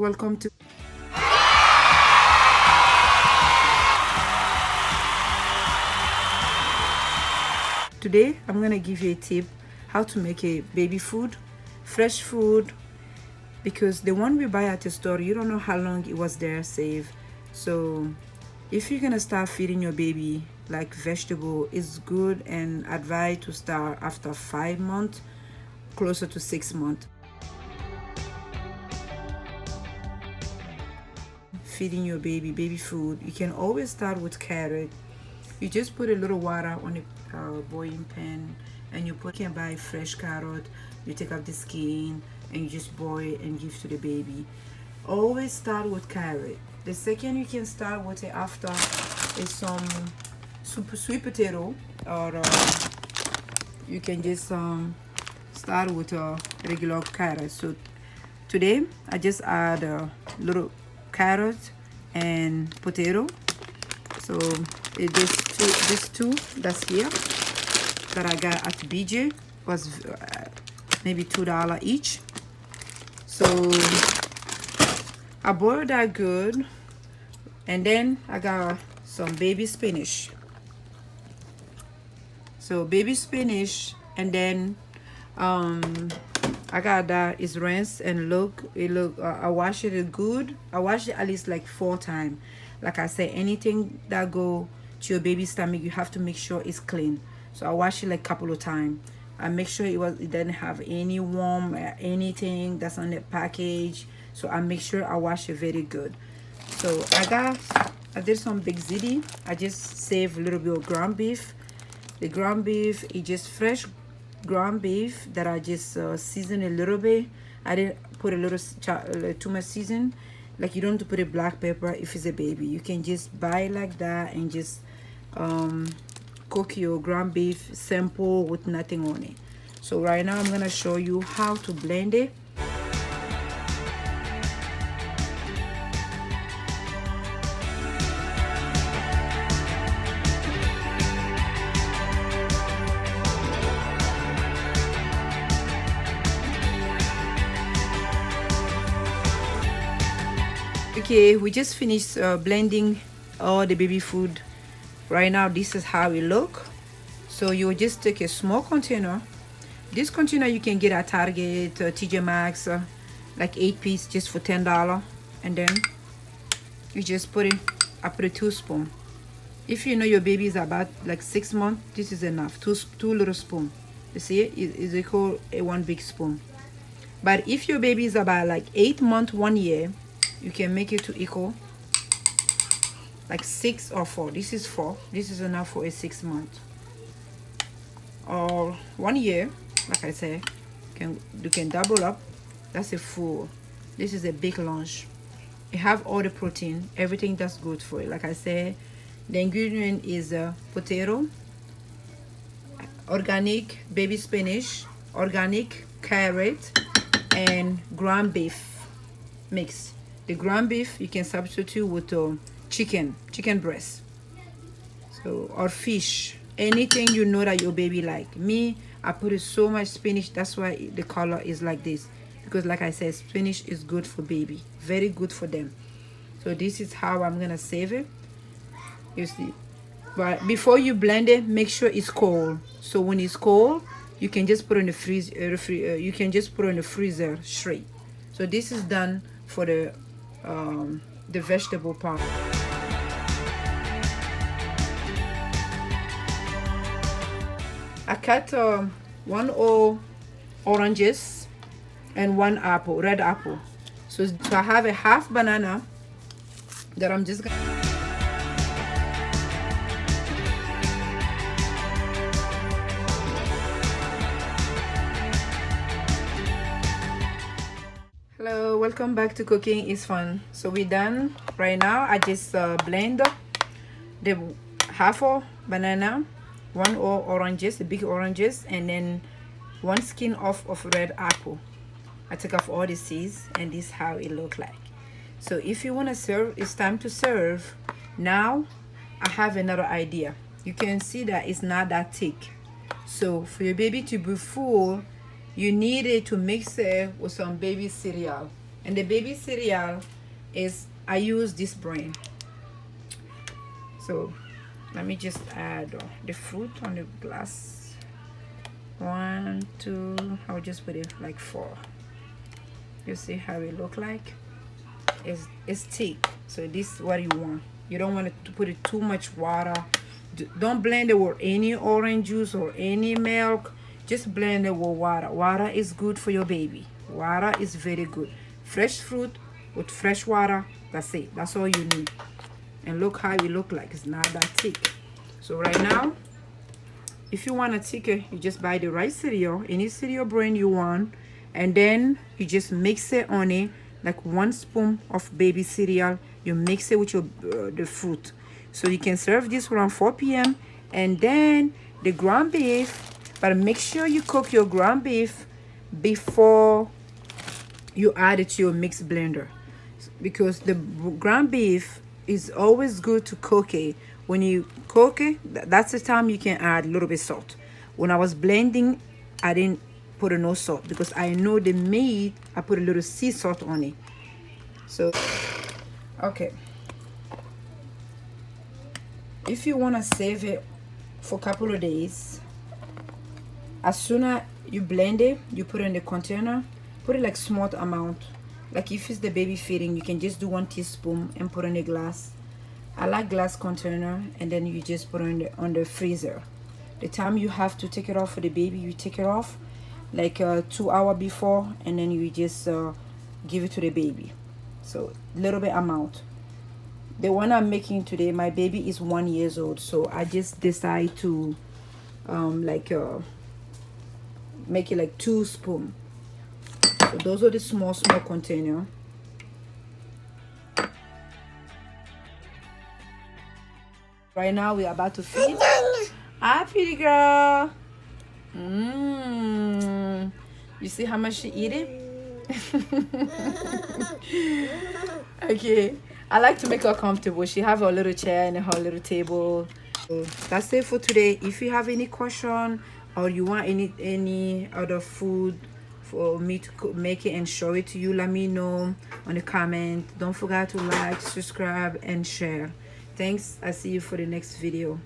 welcome to today. I'm gonna give you a tip how to make a baby food, fresh food, because the one we buy at the store, you don't know how long it was there safe. So if you're gonna start feeding your baby like vegetable, it's good and advised to start after 5 months, closer to 6 months. Feeding your baby food, you can always start with carrot. You just put a little water on a boiling pan, and you can buy fresh carrot. You take off the skin and you just boil and give to the baby. Always start with carrot. The second you can start with it after is some sweet potato, or you can just start with a regular carrot. So today I just add a little carrot and potato. So this two that's here that I got at BJ was maybe $2 each. So I boiled that good, and then I got some baby spinach. So baby spinach, and then I got that is rinsed and I wash it good. I wash it at least like 4 times. Like I said, anything that go to your baby's stomach, you have to make sure it's clean. So I wash it like a couple of times. I make sure it didn't have any worm or anything that's on the package. So I make sure I wash it very good. So I did some big ziti. I just saved a little bit of ground beef. The ground beef is just fresh ground beef that I just seasoned a little bit. I didn't put a little too much season. Like, you don't have to put a black pepper if it's a baby. You can just buy it like that and just cook your ground beef simple with nothing on it. So right now I'm gonna show you how to blend it. Okay, we just finished blending all the baby food. Right now this is how it look. So you just take a small container. This container you can get at Target, TJ Maxx, like 8 piece just for $10. And then you just put it, I put a 2 spoon. If you know your baby is about like 6 months, this is enough. Two little spoon. You see it is equal a 1 big spoon. But if your baby is about like 8 months, 1 year, you can make it to equal like 6 or 4. This is 4. This is enough for a 6 month or 1 year. Like I said, you can double up. That's a full. This is a big lunch. It have all the protein, everything that's good for it. Like I said, the ingredient is potato, organic baby spinach, organic carrot, and ground beef mix. The ground beef you can substitute with chicken breast, so, or fish, anything you know that your baby like. Me, I put it so much spinach, that's why the color is like this, because like I said, spinach is good for baby, very good for them. So this is how I'm gonna save it, you see. But before you blend it, make sure it's cold. So when it's cold, you can just put it in the you can just put it in the freezer straight. So this is done for the vegetable part. I cut 1 oranges and 1 apple, red apple. So I have a half banana that I'm just gonna. Hello, welcome back to Cooking is Fun. So we're done right now. I just blend the half of banana, 1 oranges, the big oranges, and then 1 skin off of red apple. I took off all the seeds, and this is how it look like. So if you want to serve, it's time to serve. Now I have another idea. You can see that it's not that thick. So for your baby to be full, you need it to mix it with some baby cereal. And the baby cereal is, I use this brand. So let me just add the fruit on the glass. 1, 2, I will just put it like 4. You see how it look like? It's thick, so this is what you want. You don't want to put it too much water. Don't blend it with any orange juice or any milk. Just blend it with water. Water is good for your baby. Water is very good. Fresh fruit with fresh water, that's it. That's all you need. And look how it look like. It's not that thick. So right now, if you want a thicker, you just buy the right cereal, any cereal brand you want, and then you just mix it on it, like 1 spoon of baby cereal. You mix it with your the fruit. So you can serve this around 4 p.m. And then the ground beef, but make sure you cook your ground beef before you add it to your mixed blender, because the ground beef is always good to cook it. When you cook it, that's the time you can add a little bit salt. When I was blending, I didn't put no salt because I know the meat, I put a little sea salt on it. So okay, if you want to save it for a couple of days, as soon as you blend it, you put it in the container. Put it like small amount. Like if it's the baby feeding, you can just do 1 teaspoon and put in a glass. I like glass container, and then you just put it on the freezer. The time you have to take it off for the baby, you take it off like 2 hours before, and then you just give it to the baby. So little bit amount. The one I'm making today, my baby is 1 year old, so I just decide to make it like 2 spoons. So those are the small container. Right now we're about to feed. Hi, pretty girl. You see how much she eating? Okay, I like to make her comfortable. She have her little chair and her little table. So that's it for today. If you have any question or you want any other food for me to make it and show it to you, let me know on the comment. Don't forget to like, subscribe, and share. Thanks. I see you for the next video.